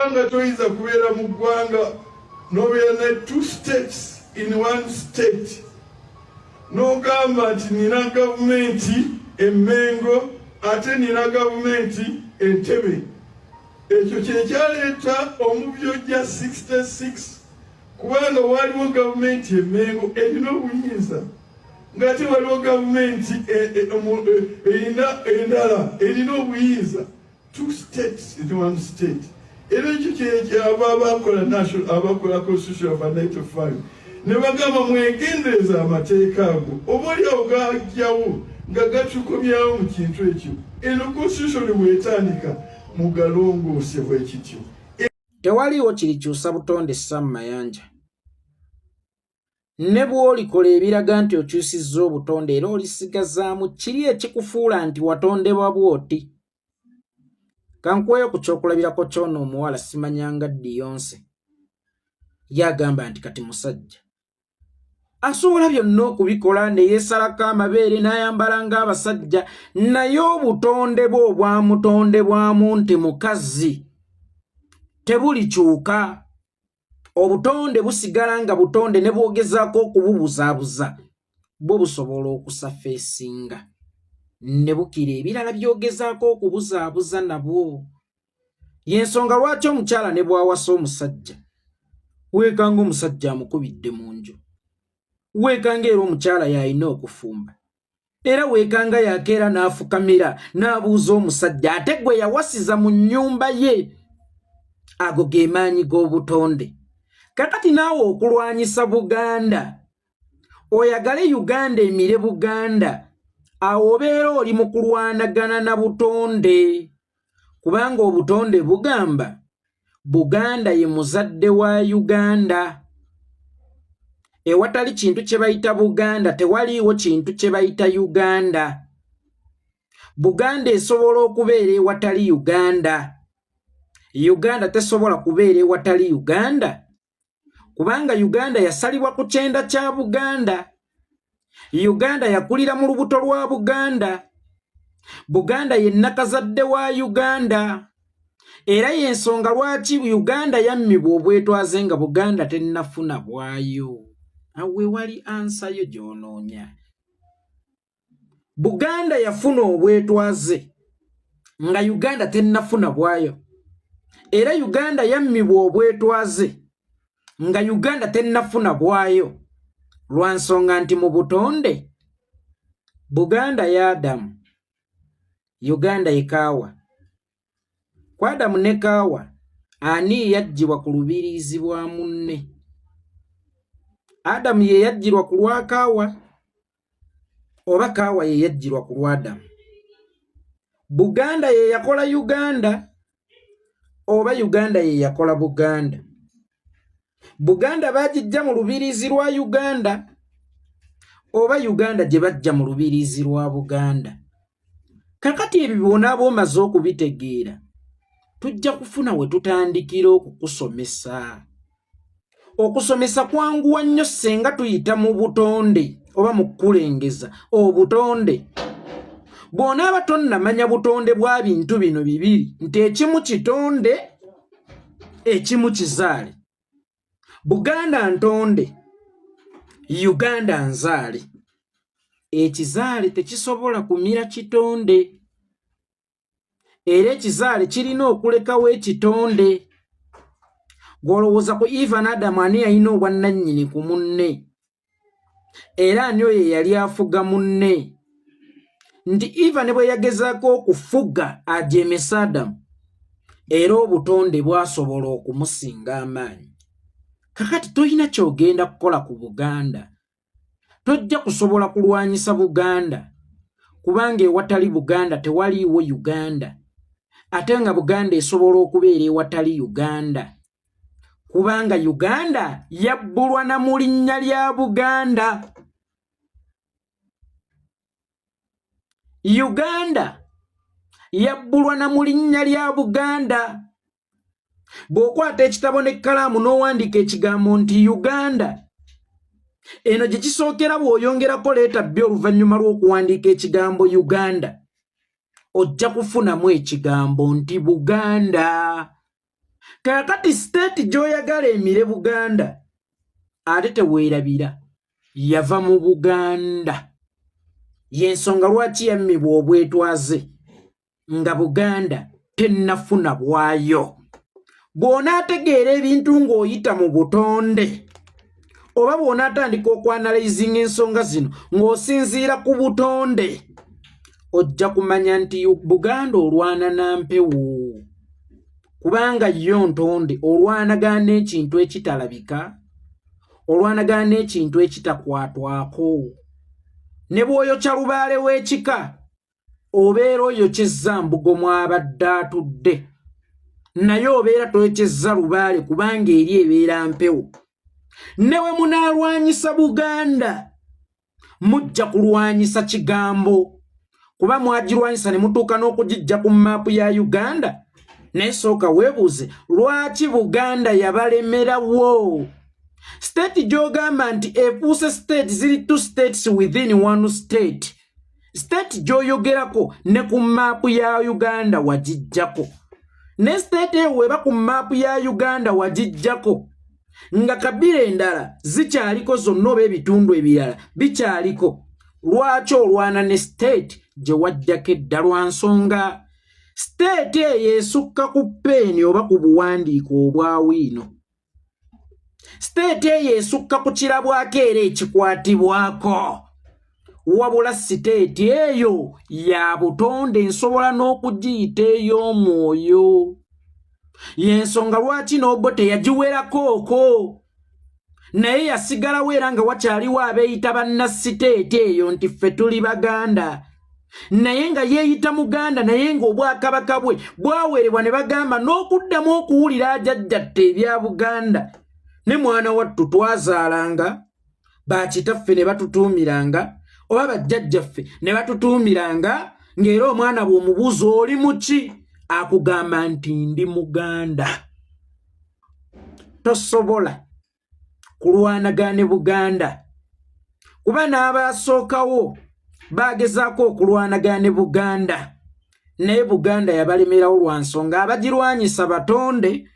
Nga toyiza kubeera mu ggwanga n'obeera ne 2 states in 1 state n'ogamba nti nina gavumenti Emmengo ate nina gavumenti Entebbe. Ekyo kyekyaleeta omubyoja 66 kubanga waliwo gavumenti Emmengo erina obuyinza ng'ate waliwo gavumenti endala erina obuyinza. 2 states in 1 state. Era ekyo abakola national abakola constitution of 1995 ne bagamba mwegendereza amateeka ago oba oliawo gajjawo nga gatukomyawo mu kintu ekyo. Eno constitution bwetandika mugalongoose bwekityo. Tewaliwo kirikyusa butonde Sam Mayanja. Ne bw'olikola ebiraga nti okyusizza obutonde era olisigazaamu kiri ekikufuula nti watondebwa bw'oti. Kankweyo ku kyokulabirako ky'ono omuwala simanyanga Diyonse. Yagamba nti kati musajja asobola byonna okubikola ne yeesalako amabeere n'ayambala ng'abasajja, naye obutonde bwe obwamutondebwamu nti mukazi tebulikyuka. Obutonde busigala nga butonde ne bwogezaako okububuzaabuza bwo busobola okusafeesinga ne bukira ebirala byogezaako okubuzaabuza nabwo. Y'ensonga lwaki omukyala ne bw'awasa omusajja weekanga omusajja amukubidde mu nju, weekanga era omukyala y'alina okufumba, era weekanga yakeera n'afukamira n'abuuza omusajja ate gwe yawasiza mu nnyumba ye. Ago ge maanyi g'obutonde. Kakati naawe okulwanyisa Buganda, oyagale Uganda emire Buganda, awo obeera oli mu kulwanagana na butonde, kubanga obutonde bugamba Buganda ye muzadde wa Uganda. Ewatali kintu kye bayita Buganda tewaliiwo kintu kye bayita Uganda. Buganda esobola okubeera ewatali Uganda. Uganda tesobola kubeera ewatali Uganda kubanga Uganda yasalibwa ku kyenda kya Buganda. Uganda yakulira mu lubuto lwa Buganda. Buganda ye nakazadde wa Uganda. Era y'ensonga lwaki Uganda yammibwa obwetwaze nga Buganda tennafuna bwayo. Awe wali ansayo gy'onoonya. Buganda yafuna obwetwaze nga Uganda tennafuna bwayo. Era Uganda yammibwa obwetwaze nga Uganda tennafuna bwayo lwa nsonga nti mu butonde Buganda ya Adamu, Uganda ye Kaawa. Ku Adamu ne Kaawa ani yajjibwa ku lubiriizi bwa munne? Adamu ye yajjirwa ku lwa Kaawa oba Kaawa ye yajjirwa ku lwa Adamu? Buganda ye yakola Uganda oba Uganda ye yakola Buganda? Buganda bagijja mu lubiriizi lwa Uganda oba Uganda gye bajja mu lubiriizi lwa Buganda? Kakati ebyo bw'onaaba omaze okubitegeera tujja kufuna we tutandikira okukusomesa. Okusomesa kwanguwa nnyo senga tuyita mu butonde oba mu kukulengeza obutonde. Bw'onaaba tonnamanya butonde bwa bintu bino bibiri nti ekimu kitonde ekimu kizaale. Buganda ntonde, Uganda nzaale. Ekizaale tekisobola kumira kitonde. Era ekizaale kirina okulekawo ekitonde. Gw'olowooza ku Eva n'Adamu ani yalina obwannannyini ku munne? Era ani oyo yali afuga munne? Nti Eva ne bwe yagezaako okufuga ajeemesa Adamu, era obutonde bwasobola okumusinga amaanyi. Kakati toyina ky'ogenda kukola ku Buganda. Tojja kusobola kulwanyisa Buganda kubanga ewatali Buganda tewaliiwo Uganda. Ate nga Buganda esobola okubeera ewatali Uganda kubanga Uganda yabbulwa na mu linnya lya Buganda. Uganda yabbulwa na mu linnya lya Buganda. Bw'okwata ekitabo n'ekkalaamu n'owandiika ekigambo nti Uganda, eno gye kisookera bw'oyongerako leeta bbi oluvannyuma lw'okuwandiika ekigambo Uganda, ojja kufunamu ekigambo nti Buganda. Kakati state gy'oyagala emire Buganda ate teweerabira yava mu Buganda. Y'ensonga lwaki yammibwa obwetwaze nga Buganda tennafuna bwayo. Bw'onaategeera ebintu ng'oyita mu butonde oba bw'onaatandika okwanalizinga ensonga zino ng'osinziira ku butonde ojja kumanya nti Buganda olwana na mpewo, kubanga yo ntonde olwanagana n'ekintu ekitalabika, olwanagana n'ekintu ekitakwatwako. Ne bw'oyokya lubaale w'ekika obeera oyokyezza mbugo mwabadde atudde, naye obeera toyokyezza lubaale kubanga eri ebeera mpewo. Ne we munaalwanyisa Buganda mujja kulwanyisa kigambo, kuba mwagirwanyisa ne mutuuka n'okugijja ku maapu ya Uganda. Naye sooka weebuuze lwaki Buganda yabalemerawo? State gy'ogamba nti efuuse state ziri 2 states within 1 state. State gy'oyogerako ne ku maapu ya Uganda wagijjako. Ne state eyo weba ku maapu ya Uganda wagijjako. Nga Kabila endala zikyaliko zonna oba ebitundu ebirala bikyaliko. Lwaki olwana ne state gye wajjako edda? Lwa nsonga state eyo esukka ku peeni oba ku buwandiiko obwawiino. State eyo esukka ku kirabwako era ekikwatibwako. Wabula state eyo ya butonde nsobola n'okugiyita ey'omwoyo. Y'ensonga lwaki n'obbo teyagiwerakooko, naye yasigalawo era nga wakyaliwo abeeyita bannasiteeti eyo nti ffe tuli Baganda, naye nga yeeyita Muganda, naye ng'obwakabaka bwe bwaweerebwa ne bagamba n'okuddamu okuwulira ajajjatta ebya Buganda. Ne mwana wattu twazaalanga bakitaffe ne batutuumiranga oba bajjajjaffe ne batutuumiranga, ng'era omwana bw'omubuuza oli muki akugamba nti ndi Muganda. Tosobola kulwanagana ne Buganda kuba n'abasookawo bagezaako okulwanagana ne Buganda, naye Buganda yabalemerawo lwa nsonga abagirwanyisa batonde,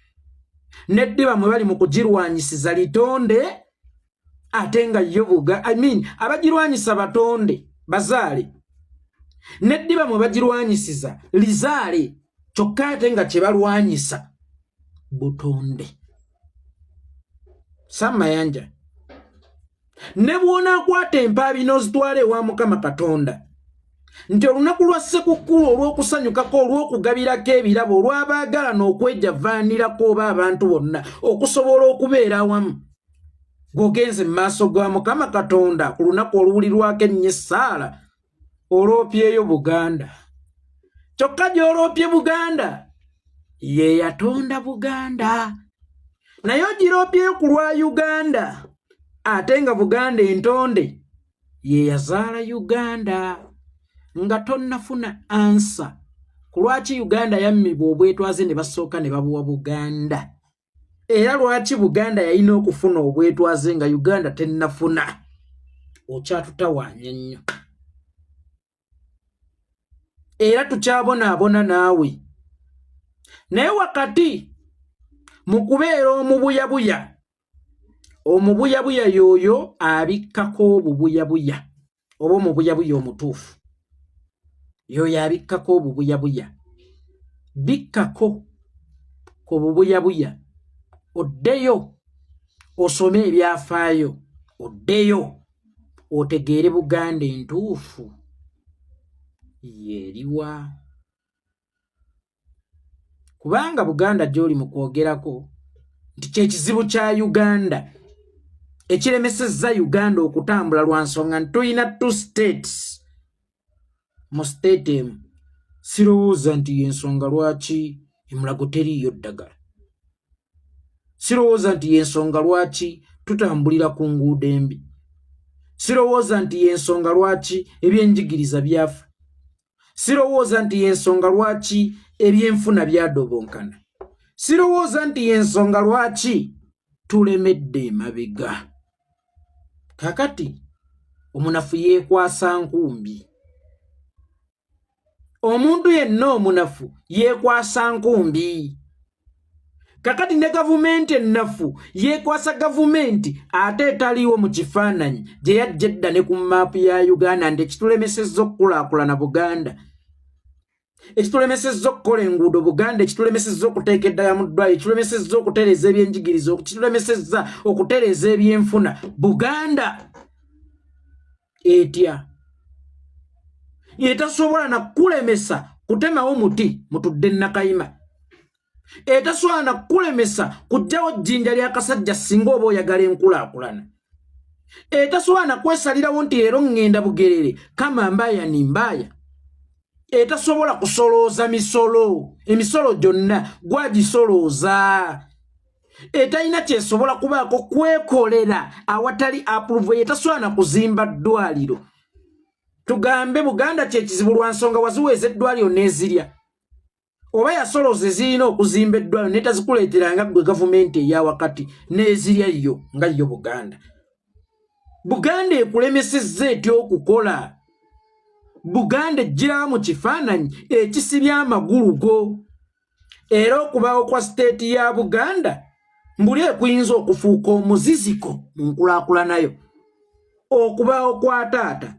neddiba mwe bali mu kugirwanyisiza litonde ate nga yo abagirwanyisa batonde bazaale, neddiba mwe bagirwanyisiza lizaale, kyokka ate nga kye balwanyisa butonde. Samayanja ne bw'onaakwata empaabi n'ozitwala ewa Mukama Katonda nti olunaku lwa Ssekukkulu olw'okusanyukako, olw'okugabirako ebirabo, olw'abaagala n'okwejavaanirako oba abantu bonna okusobola okubeera awamu, g'ogenze mu maaso ga Mukama Katonda ku lunaku oluwulirwako ennyo essaala, oloopyeyo Buganda. Kyokka gy'oloopye Buganda ye yatonda Buganda, naye ogiroopyeyo ku lwa Uganda ate nga Buganda entonde ye yazaala Uganda. Nga tonnafuna ansa ku lwaki Uganda yammibwa obwetwaze ne basooka ne babuwa Buganda, era lwaki Buganda yalina okufuna obwetwaze nga Uganda tennafuna. Okyatutawaanya nnyo era tukyabonaabona naawe. Naye wakati mu kubeera omubuyabuya, omubuyabuya y'oyo abikkako obubuyabuya oba omubuyabuya omutuufu, y'oyo abikkako obubuyabuya. Bikkako ku bubuyabuya, oddeyo osome ebyafaayo, oddeyo otegeere Buganda entuufu yeeriwa. Kubanga Buganda gy'oli mu kwogerako nti kye kizibu kya Uganda ekiremesezza Uganda okutambula, lwa nsonga nti tulina 2 states mu state emu. Sirowooza nti y'ensonga lwaki emulago teriiyo ddagala. Sirowooza nti y'ensonga lwaki tutambulira ku nguudo embi. Sirowooza nti y'ensonga lwaki ebyenjigiriza byafa. Sirowooza nti y'ensonga lwaki ebyenfuna byadobonkana. Sirowooza nti y'ensonga lwaki tulemedde emabega. Kakati omunafu yeekwasa nkumbi. Omuntu yenna omunafu yeekwasa nkumbi. kakati ne gavumenti ennafu yekwasa gavumenti ate etaliwo mu kifaananyi gye yajja edda ne ku maapu ya Uganda nti ekitulemesezza okukulaakulana Buganda, ekitulemesezza okukola enguudo Buganda, ekitulemesezza okuteeka eddagala mu ddwaliro, ekitulemesezza okutereeza ebyenjigiriza, ekitulemesezza okutereeza ebyenfuna Buganda etya etasobola na kulemesa kutemawo muti mutudde Nakayima, etasobola na kulemesa kujjawo jjinja lya kasajja singa oba oyagala enkulaakulana, etasobola na kwesalirawo nti leero ŋŋenda Bugerere kama mbaya ni mbaya, etasobola kusolooza emisolo gyonna gwagisolooza, etalina kyesobola kubaako kwekolera awatali approve, etasobola na kuzimba ddwaliro. Tugambe Buganda kye kizibu lwa nsonga waziweeza eddwaliro n'ezirya, oba yasolooza ezirina okuzimba eddwaliro netazikuleeteranga gwe gavumenti eya wakati n'ezirya yo nga yo Buganda. Buganda ekulemesezza etya okukola, Buganda ejjirawo mu kifaananyi ekisibya amagulu go, era okubaawo kwa siteeti ya Buganda mbuli ekuyinza okufuuka omuziziko mu nkulaakulanayo, okubaawo kwa taata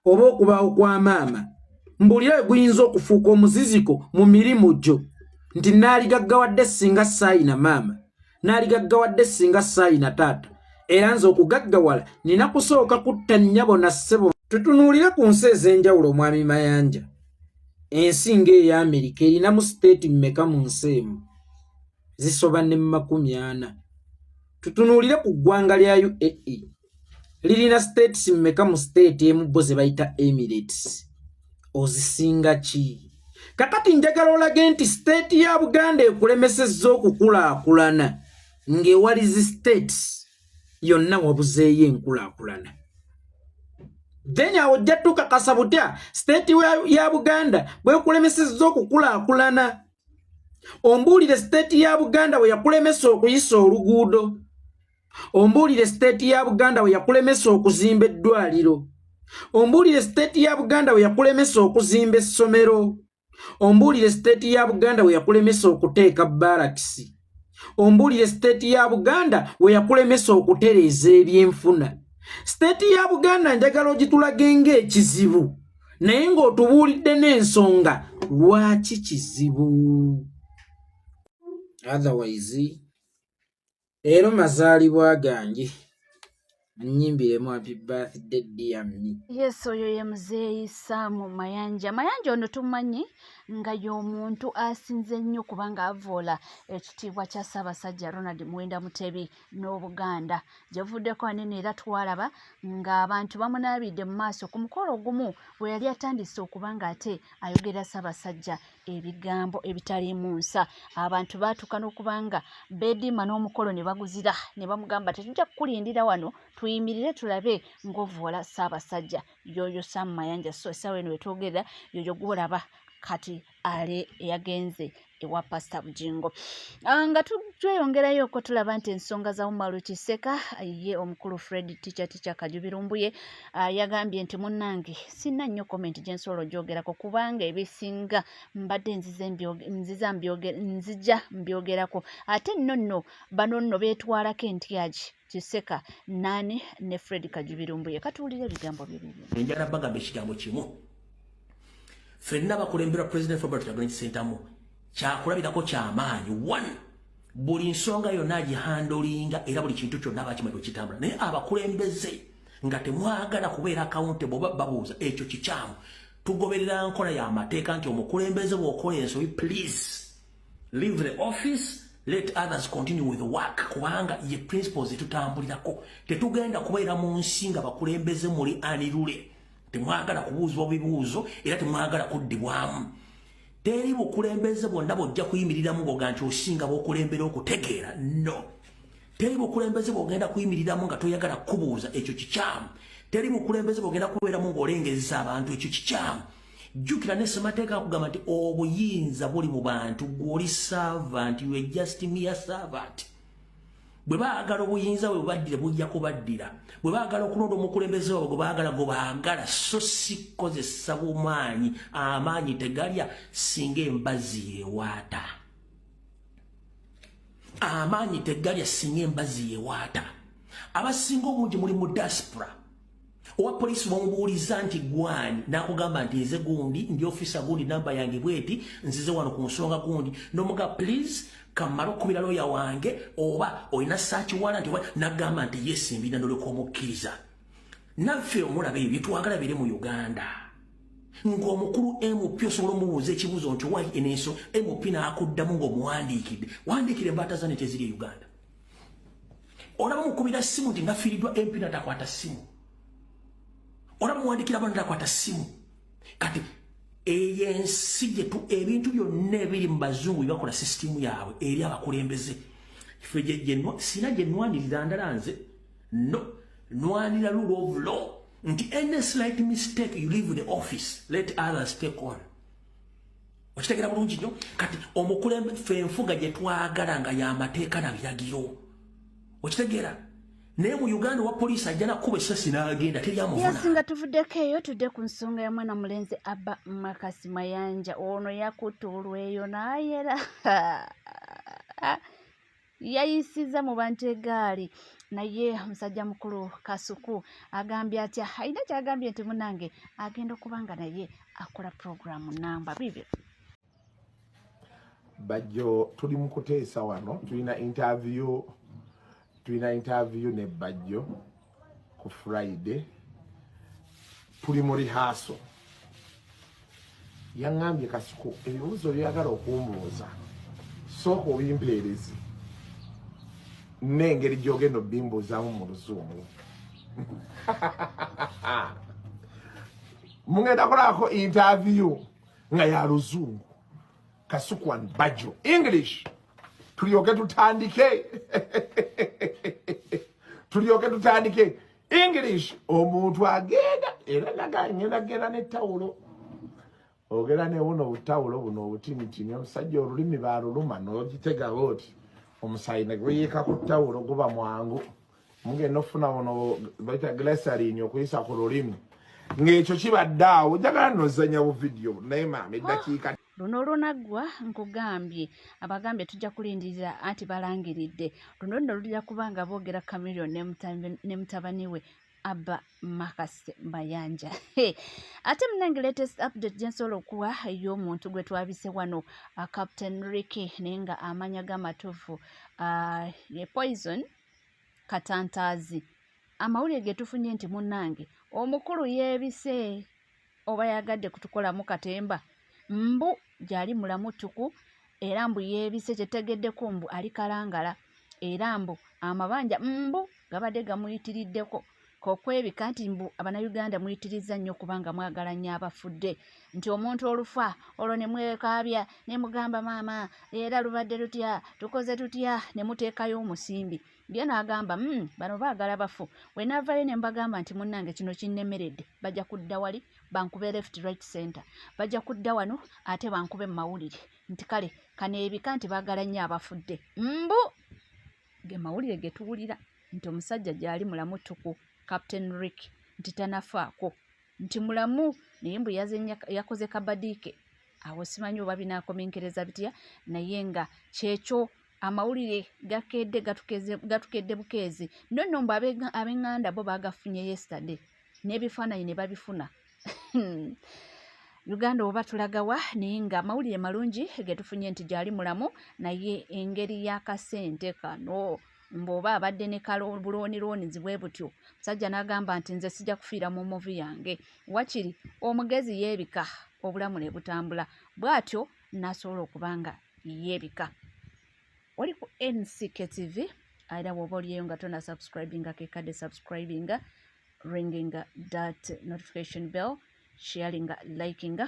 oba okubaawo kwa maama mbuli eguyinza okufuuka omuziziko mu mirimu gyo, nti naaligaggawadde singa saayina maama, naaligaggawadde singa saayina taata, era nze okugaggawala nina kusooka kutta nnyabo na ssebo. Tutunuulire ku nsi ez'enjawulo Mwami Mayanja, ensi ng'eya Amerika erinamu siteeti mmeka mu nsi emu? Zisoba ne 40. Tutunuulire ku ggwanga lya UAE, lirina siteeti mmeka mu siteeti emu bo ze bayita Emirates? Ozisinga ki? Kakati njagala olage nti siteeti ya Buganda ekulemesezza okukulaakulana ng'ewalizi siteeti yonna wabuzeeyo enkulaakulana. Then awo ojja tukakasa butya siteeti ya Buganda bwekulemesezza okukulaakulana? Ombuulire siteeti ya Buganda bwe yakulemesa okuyisa oluguudo, ombuulire siteeti ya Buganda bwe yakulemesa okuzimba eddwaliro, ombuulire siteeti ya Buganda bwe yakulemesa okuzimba essomero, ombuulire siteeti ya Buganda bwe yakulemesa okuteeka barakisi, ombuulire siteeti ya Buganda bwe yakulemesa okutereeza ebyenfuna. Siteeti ya Buganda njagala ogitulage ng'ekizibu, naye ng'otubuulidde n'ensonga lwaki kizibu. Otherwise, leero mazaalibwa gange nnyimbiremu happy birthday dear me. Yes, oyo ye muzeeyi Sam Mayanja. Mayanja ono tumanyi nga y'omuntu asinze nnyo kubanga avoola ekitiibwa kya Ssaabasajja Ronald Muwenda Mutebi n'Obuganda. Gyevuddeko anene era twalaba ng'abantu bamunaabidde mu maaso ku mukolo ogumu bwe yali atandise okuba ng'ate ayogera Ssaabasajja ebigambo ebitaliimu nsa. Abantu baatuuka n'okuba nga beediima n'omukolo ne baguzira ne bamugamba tetujja kukulindira wano, tuyimirire tulabe ng'ovoola Ssaabasajja. Yoyo Sam Mayanja. So essaawa eno wetwogerera yoyo gwolaba kati ale yagenze ewa Pastor Bujingo. Nga tweyongerayo ko tulaba nti ensonga za Umaru Kiseka ye omukulu Fred Teacher Kajubirumbuye yagambye nti munnange sina nnyo comment gye nsobola ogyogerako kubanga ebisinga mbadde nzija mbyogerako ate nno bano nno beetwalako entyaji Kiseka nane ne Fred Kajubirumbuye. Katuwulire ebigambo bye bibyo. Njagala bagamba ekigambo kimu. Ffenna bakulembera President Robert Kyagulanyi Ssentamu kyakulabirako ky'amaanyi. One, buli nsonga yonna agihandolinga era buli kintu kyonna bakimanyi okitambula. Naye abakulembeze nga temwagala kubeera accountable babuuza ekyo kikyamu. Tugoberera nkola y'amateeka nti omukulembeze bw'okola ensobi, please leave the office, let others continue with the work. Kubanga ye principles tutambulirako. Tetugenda kubeera mu nsi nga bakulembeze muli anirule. Temwagala kubuuzibwa bibuuzo era temwagala kuddibwamu. Teri bukulembeze bwonna bw'ojja kuyimiriramu ng'oga nti osinga bw'okulembera okutegeera. No. Teri bukulembeze bw'ogenda kuyimiriramu nga toyagala kubuuza, ekyo kikyamu. Teri bukulembeze bw'ogenda kubeeramu ng'olengezza abantu, ekyo kikyamu. Jjukira ne ssemateeka akugamba nti obuyinza buli mu bantu, gw'oli servant, you are just mere servant. Bwe baagala obuyinza bwe bubaddire bujja kubaddira. Bwe baagala okulonda omukulembeze wabwe gwe baagala gwe baagala, so si kukozesa bumaanyi. Amaanyi tegalya singa embazzi yeewaata. amaanyi tegali asinga embazi yewaata abasinga obungi muli mu diaspora owa poliisi bamubuuliza nti gwani n'akugamba nti nze gundi ndi ofisa gundi namba yange bweti nzize wano ku nsonga gundi n'omuga please kamala okubira looya wange oba olina search warrant oba n'agamba nti yesimbina ndoleka omukkiriza naffe omulaba ebyo twagala biri mu Uganda ng'omukulu MP osobola omubuuza ekibuuzo nti wayi enenso MP n'akuddamu ng'omuwandiikidde embaata zane teziri e Uganda olaba mukubira simu nti nafiiriddwa MP natakwata simu olaba muwandikira abantu natakwata simu kati eyensi gyetu ebintu byonna ebiri mu bazungu byebakola sisitimu yaabwe eri abakulembeze ife sina gye nwanirira ndala nze no nwanira rule of law nti any slight mistake you leave the office let others take on okitegera bulungi nnyo kati omukulembe ffe enfuga gye twagala nga y'amateeka na biragiro okitegera naye mu Uganda wa poliisi ajja nakuba essasi n'agenda teryamuvuna yasinga tuvuddeko eyo tudde ku nsonga ya mwana mulenzi Abba Makasi Mayanja ono yakutte olweyo n'ayera yayisiza mu bantu egaali naye omusajja mukulu Kasuku agambye atya alina kyagambye nti munange agenda okubanga naye akola programu namba bibyo Bajjo tuli mu kuteesa wano tulina interview ne Bajjo ku Friday tuli mu rehearsal yangambye Kasuku ebibuuzo byagala okumbuuza sooka obimpeerezi n'engeri gy'ogenda obimbuuzaamu mu Luzungu mungenda kolaako interview nga ya Luzungu Kasuku and Bajjo English tulyoke tutandike English omuntu agenda era nagenda n'ettawulo ogera ne buno obutawulo buno obutinitini omusajja olulimi baaluluma n'ogitega oti omusayi ne gweyiika ku ttawulo guba mwangu mugenda ofuna buno baita glycerine okuyisa ku lulimi ng'ekyo kibadde awo njagala nozanya bu video naye maama eddakiika luno lunaggwa nkugambye abagambye tujja kulindirira anti balangiridde luno nno lujja kubanga boogera Chameleon ne mutabani we Abba Makasi Mayanja ate munange latest update gyensobola okuwa ey'omuntu gwe twabise wano Captain Ricky naye nga amanya g'amatuufu ye Poison Katantaazi amawulire ge tufunye nti munange omukulu yeebise oba yagadde kutukolamu katemba mbu gyali mulamu ttuku era mbu yeebise kyetegeddeko mbu ali kalangala era mbu amabanja mbu gabadde gamuyitiriddeko kokwebika nti mbu Abanayuganda muyitiriza nnyo kubanga mwagala nnyo abafudde nti omuntu olufa olwo ne mwekaabya ne mugamba maama era lubadde lutya tukoze tutya ne muteekayo omusimbi bye n'agamba bano baagala bafu we naavayo ne mbagamba nti munnange kino kinnemeredde bajja kudda wali bankube left right center bajja kudda wano ate bankube mu mawulire nti kale kaneebika nti baagala nnyo abafudde mbu ge mawulire ge tuwulira nti omusajja gyali mulamu ttuku Captain Rick nti tanafaako nti mulamu naye mbu yakoze kabadiike awo simanyi oba binaakomenkereza bitya naye nga kyekyo amawulire gatukedde bukeezi nonno mbu ab'eŋŋanda bo baagafunye yesterday n'ebifaananyi ne babifuna Uganda oba tulagawa naye nga amawulire malungi getufunye nti gyali mulamu naye engeri y'akasente kano mboba abadde ne bulooniroonizi bwe butyo musajja n'agamba nti nze sijja kufiira mu muvi yange wakiri omugezi yeebika obulamu ne butambula bw'atyo n'asobola okubanga yeebika oli ku NCKTV era bw'oba oliyeyo nga tona subscribinga kekadde subscribinga ringinga that notification bell sharinga likinga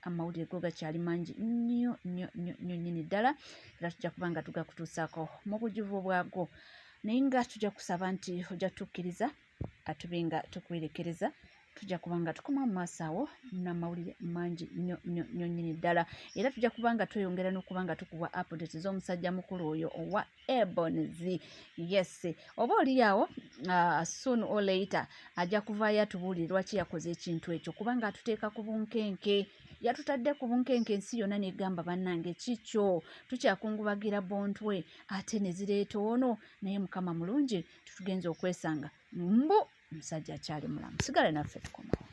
amawulire go gakyali mangi nnyo nnyini ddala era tujja kubanga tugakutuusaako mu bujuvu bwago naye nga tujja kusaba nti ojja tukkiriza atube nga tukwerekereza tujja kubanga tukoma mu maaso awo n'amawulire mangi nnyo nnyini ddala era tujja kubanga tweyongera n'okubanga tukuwa update z'omusajja mukulu oyo owa Ebonzi yes oba oli awo soon or later ajja kuvaayo atubuulire lwaki yakoze ekintu ekyo kubanga atuteeka ku bunkenke yatutadde ku bunkenke ensi yonna negamba bannange kikyo tukyakungubagira bontwe ate ne zireeta ono naye mukama mulungi tutugenza okwesanga mbu omusajja akyali mulamu sigale naffe tukomawo